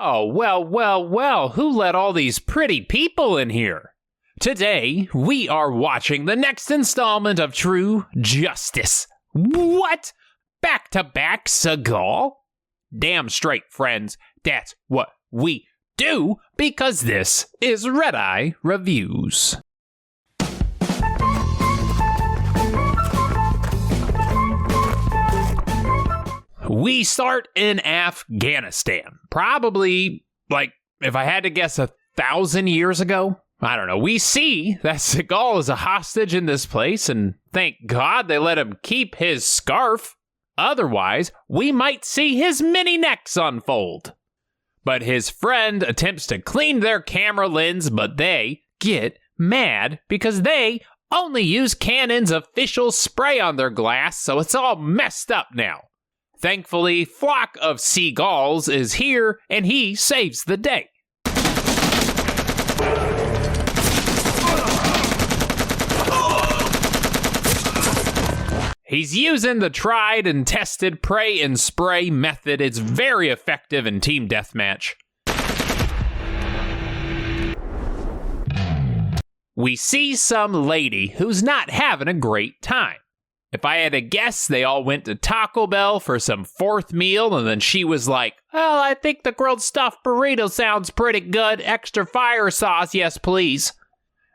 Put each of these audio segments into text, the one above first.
Oh, well, who let all these pretty people in here? Today, we are watching the next installment of True Justice. What? Back-to-back Seagal? Damn straight, friends. That's what we do, because this is Redeye Reviews. We start in Afghanistan. Probably, if I had to guess, 1,000 years ago. I don't know. We see that Seagal is a hostage in this place, and thank God they let him keep his scarf. Otherwise, we might see his mini necks unfold. But his friend attempts to clean their camera lens, but they get mad because they only use Canon's official spray on their glass, so it's all messed up now. Thankfully, Flock of Seagulls is here, and he saves the day. He's using the tried and tested pray and spray method. It's very effective in team deathmatch. We see some lady who's not having a great time. If I had to guess, they all went to Taco Bell for some fourth meal, and then she was like, "Well, I think the grilled stuffed burrito sounds pretty good. Extra fire sauce, yes, please."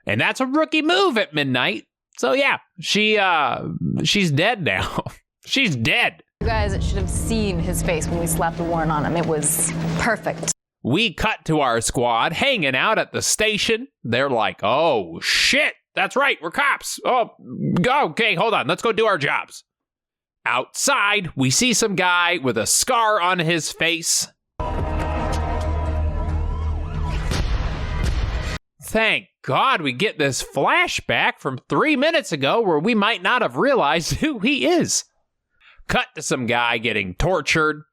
And that's a rookie move at midnight. So yeah, she's dead now. She's dead. You guys should have seen his face when we slapped the warrant on him. It was perfect. We cut to our squad hanging out at the station. They're like, "Oh, shit. That's right, we're cops. Oh, okay, hold on. Let's go do our jobs." Outside, we see some guy with a scar on his face. Thank God we get this flashback from 3 minutes ago where we might not have realized who he is. Cut to some guy getting tortured.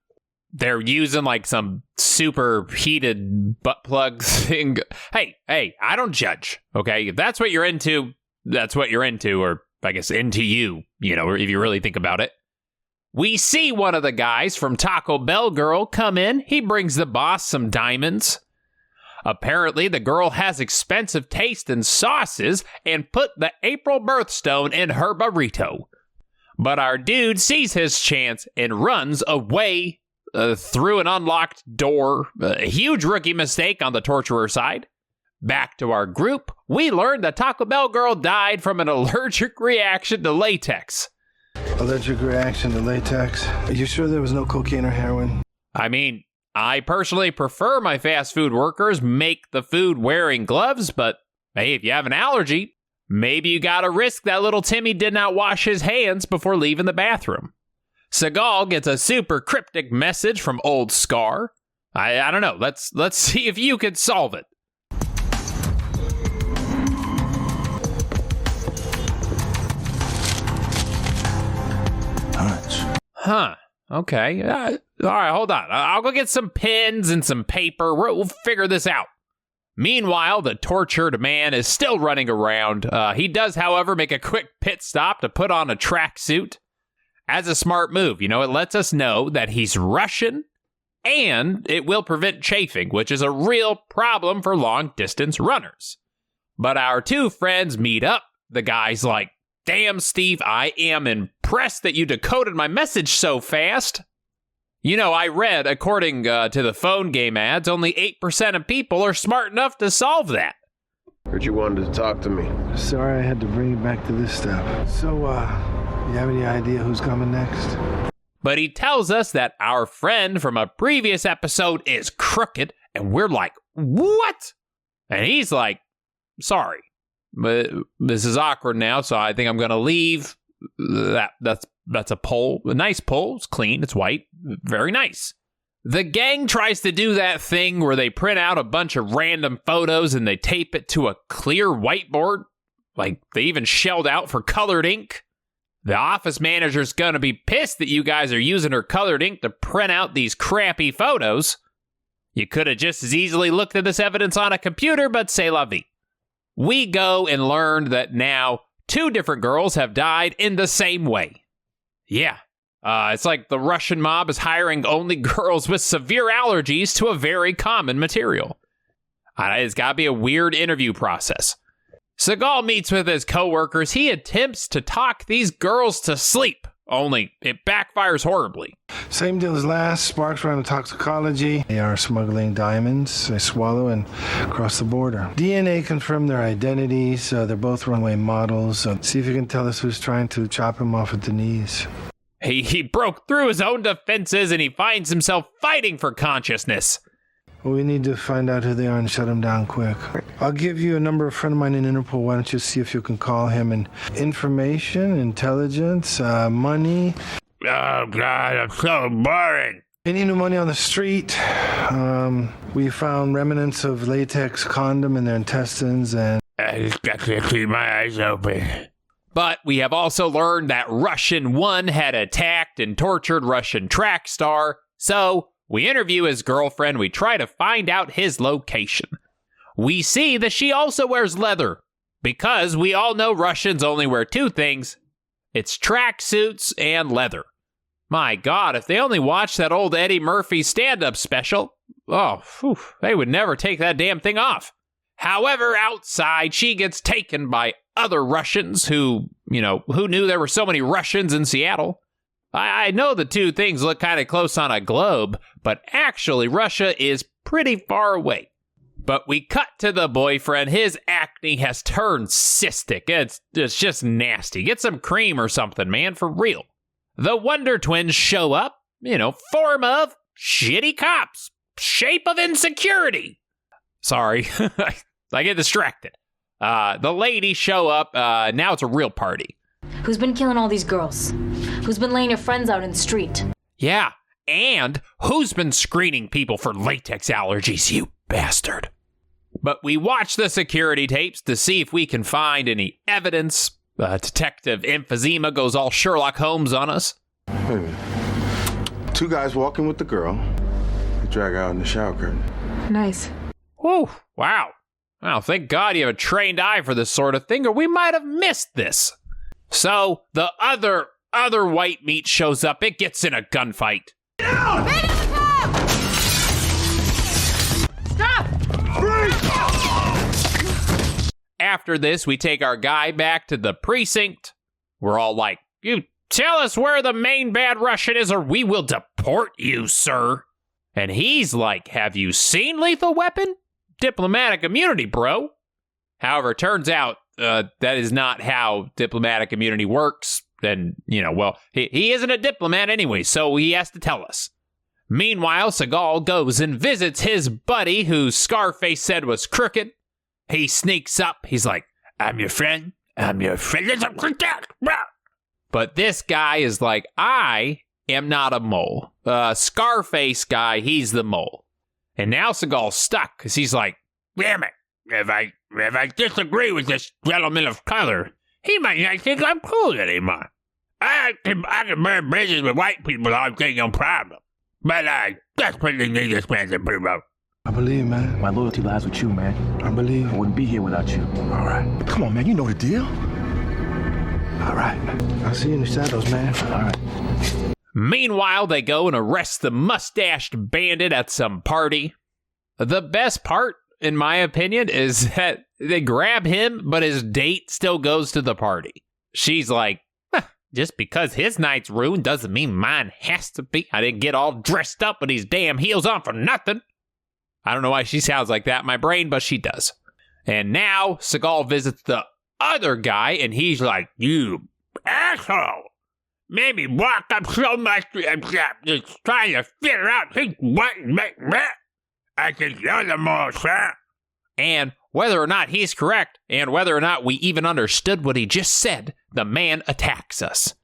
They're using some super heated butt plug thing. Hey, I don't judge, okay? If that's what you're into, that's what you're into, or I guess into you, if you really think about it. We see one of the guys from Taco Bell Girl come in. He brings the boss some diamonds. Apparently, the girl has expensive taste in sauces and put the April birthstone in her burrito. But our dude sees his chance and runs away through an unlocked door. A huge rookie mistake on the torturer side. Back to our group, we learned that Taco Bell Girl died from an allergic reaction to latex. Allergic reaction to latex? Are you sure there was no cocaine or heroin? I mean, I personally prefer my fast food workers make the food wearing gloves, but hey, if you have an allergy, maybe you gotta risk that little Timmy did not wash his hands before leaving the bathroom. Seagal gets a super cryptic message from old Scar. I don't know. Let's see if you could solve it. Huh. Okay. All right, hold on. I'll go get some pens and some paper. We'll figure this out. Meanwhile, the tortured man is still running around. He does, however, make a quick pit stop to put on a tracksuit. As a smart move, it lets us know that he's Russian, and it will prevent chafing, which is a real problem for long-distance runners. But our two friends meet up. The guy's like, "Damn, Steve, I am impressed that you decoded my message so fast." I read, according to the phone game ads, only 8% of people are smart enough to solve that. Heard you wanted to talk to me. Sorry I had to bring you back to this step. So, you have any idea who's coming next? But he tells us that our friend from a previous episode is crooked, and we're like, "What?" And he's like, "Sorry, but this is awkward now, so I think I'm gonna leave." That's a pole. A nice pole. It's clean. It's white. Very nice. The gang tries to do that thing where they print out a bunch of random photos and they tape it to a clear whiteboard. They even shelled out for colored ink. The office manager's gonna be pissed that you guys are using her colored ink to print out these crappy photos. You could have just as easily looked at this evidence on a computer, but c'est la vie. We go and learn that now 2 different girls have died in the same way. Yeah, It's like the Russian mob is hiring only girls with severe allergies to a very common material. It's got to be a weird interview process. Seagal meets with his coworkers. He attempts to talk these girls to sleep, only it backfires horribly. Same deal as last. Sparks ran a toxicology. They are smuggling diamonds. They swallow and cross the border. DNA confirmed their identities. They're both runway models. See if you can tell us who's trying to chop him off at the knees. He broke through his own defenses and he finds himself fighting for consciousness. Well, we need to find out who they are and shut them down quick. I'll give you a number of a friend of mine in Interpol. Why don't you see if you can call him? And information, intelligence, money. Oh, God, I'm so boring. Any new money on the street? We found remnants of latex condom in their intestines and... I just got to keep my eyes open. But we have also learned that Russian 1 had attacked and tortured Russian track star, so... we interview his girlfriend. We try to find out his location. We see that she also wears leather, because we all know Russians only wear two things. It's tracksuits and leather. My God, if they only watched that old Eddie Murphy stand-up special, they would never take that damn thing off. However, outside, she gets taken by other Russians who knew there were so many Russians in Seattle. I know the two things look kind of close on a globe, but actually Russia is pretty far away. But we cut to the boyfriend. His acne has turned cystic. It's just nasty. Get some cream or something, man, for real. The Wonder Twins show up, form of shitty cops, shape of insecurity. Sorry, I get distracted. The ladies show up. Now it's a real party. Who's been killing all these girls? Who's been laying your friends out in the street? Yeah, and who's been screening people for latex allergies, you bastard? But we watch the security tapes to see if we can find any evidence. Detective Emphysema goes all Sherlock Holmes on us. Wait a minute. Two guys walking with the girl. They drag her out in the shower curtain. Nice. Whoa, wow. Well, thank God you have a trained eye for this sort of thing, or we might have missed this. So, the other white meat shows up. It gets in a gunfight. Down! Man on the top! Stop! After this, we take our guy back to the precinct. We're all like, you tell us where the main bad Russian is or we will deport you, sir. And he's like, have you seen Lethal Weapon? Diplomatic immunity, bro. However, it turns out that is not how diplomatic immunity works. Then, he isn't a diplomat anyway, so he has to tell us. Meanwhile, Seagal goes and visits his buddy who Scarface said was crooked. He sneaks up. He's like, I'm your friend. I'm your friend. But this guy is like, I am not a mole. Scarface guy, he's the mole. And now Seagal's stuck because he's like, damn it. If I disagree with this gentleman of color, he might not think I'm cool anymore. I can burn bridges with white people all day, no problem. But I desperately need this man's approval. I believe, man. My loyalty lies with you, man. I believe. I wouldn't be here without you. All right. Come on, man. You know the deal. All right. I'll see you in the shadows, man. All right. Meanwhile, they go and arrest the mustached bandit at some party. The best part, in my opinion, is that they grab him, but his date still goes to the party. She's like, just because his night's ruined doesn't mean mine has to be. I didn't get all dressed up with these damn heels on for nothing. I don't know why she sounds like that in my brain, but she does. And now Seagal visits the other guy, and he's like, you asshole. Maybe walk up so much, just trying to figure out who's what. I think you're the more, sir. And whether or not he's correct, and whether or not we even understood what he just said, the man attacks us.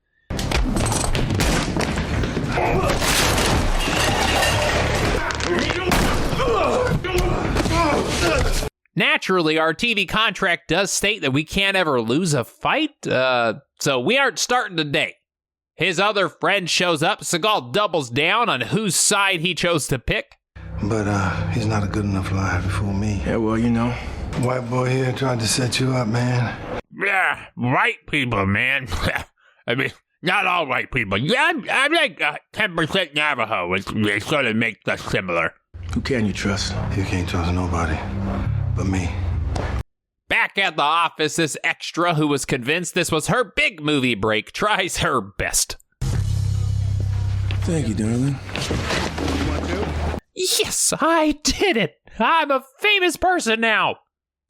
Naturally, our TV contract does state that we can't ever lose a fight, so we aren't starting today. His other friend shows up. Seagal doubles down on whose side he chose to pick. But he's not a good enough liar to fool me. Yeah, well, you know. White boy here tried to set you up, man. Yeah, white people, man. I mean, not all white people. Yeah, I'm like 10% Navajo. It sort of makes us similar. Who can you trust? You can't trust nobody but me. Back at the office, this extra who was convinced this was her big movie break tries her best. Thank you, darling. Yes, I did it. I'm a famous person now.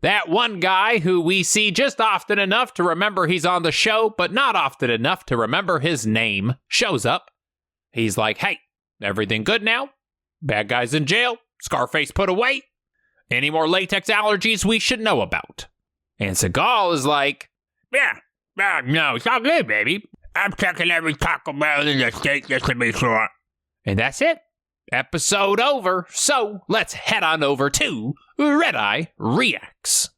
That one guy who we see just often enough to remember he's on the show, but not often enough to remember his name, shows up. He's like, hey, everything good now? Bad guys in jail? Scarface put away? Any more latex allergies we should know about? And Seagal is like, yeah, no, it's all good, baby. I'm checking every Taco Bell in the state just to be sure. And that's it. Episode over. So let's head on over to Redeye Reacts.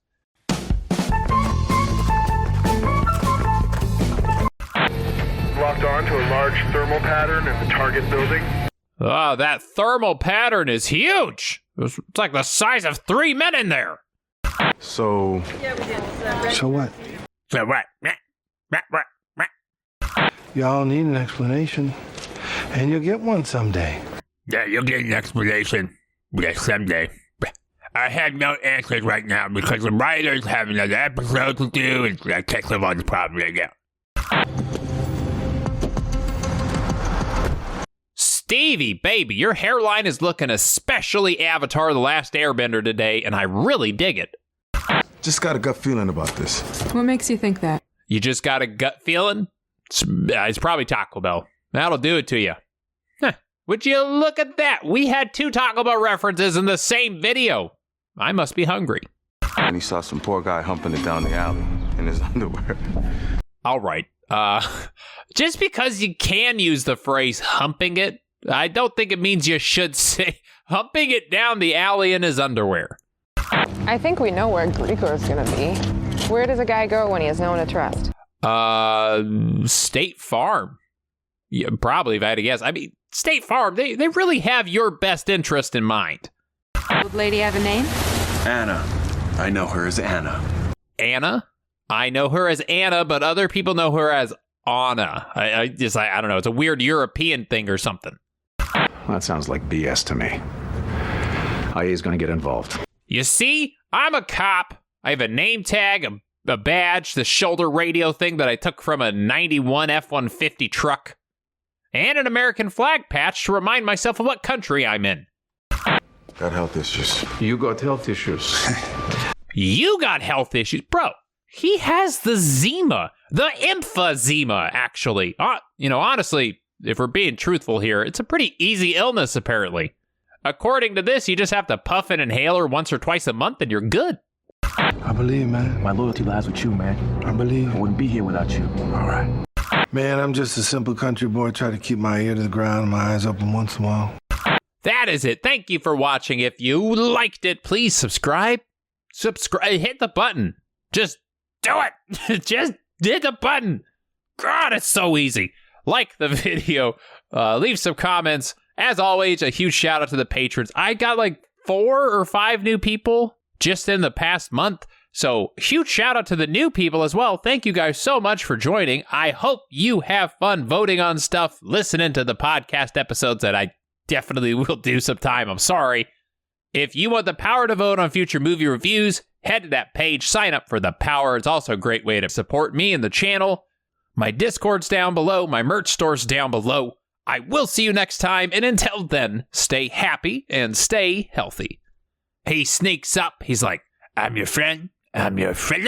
Locked on to a large thermal pattern in the target building. Oh, that thermal pattern is huge. It's like the size of 3 men in there. So So what? So what? Y'all need an explanation, and you'll get one someday. Yeah, you'll get an explanation. Yeah, someday. I have no answers right now because the writers have another episode to do, and I can't live on the problem right now. Stevie, baby, your hairline is looking especially Avatar: The Last Airbender today, and I really dig it. just got a gut feeling about this. What makes you think that? You just got a gut feeling? It's probably Taco Bell. That'll do it to you. Huh. Would you look at that? We had 2 Taco Bell references in the same video. I must be hungry. And he saw some poor guy humping it down the alley in his underwear. All right. Just because you can use the phrase humping it, I don't think it means you should say humping it down the alley in his underwear. I think we know where Grigor's gonna be. Where does a guy go when he has no one to trust? State Farm. Yeah, probably, if I had to guess. I mean, State Farm, they really have your best interest in mind. Old lady have a name? Anna. I know her as Anna. Anna? I know her as Anna, but other people know her as Anna. I don't know. It's a weird European thing or something. That sounds like BS to me. IA's gonna get involved. You see, I'm a cop. I have a name tag, a badge, the shoulder radio thing that I took from a 91 F-150 truck, and an American flag patch to remind myself of what country I'm in. Got health issues. You got health issues. You got health issues? Bro, he has the Zima. The emphysema, actually. Honestly, if we're being truthful here, it's a pretty easy illness, apparently. According to this, you just have to puff an inhaler once or twice a month and you're good. I believe, man. My loyalty lies with you, man. I believe. I wouldn't be here without you. All right. Man, I'm just a simple country boy trying to keep my ear to the ground and my eyes open once in a while. That is it. Thank you for watching. If you liked it, please subscribe. Hit the button. Just do it. Just hit the button. God, it's so easy. Like the video. Leave some comments. As always, a huge shout out to the patrons. I got like 4 or 5 new people just in the past month. So huge shout out to the new people as well. Thank you guys so much for joining. I hope you have fun voting on stuff, listening to the podcast episodes that I definitely will do sometime. I'm sorry. If you want the power to vote on future movie reviews, head to that page, sign up for the power. It's also a great way to support me and the channel. My Discord's down below. My merch store's down below. I will see you next time, and until then, stay happy and stay healthy. He sneaks up. He's like, I'm your friend. I'm your friend.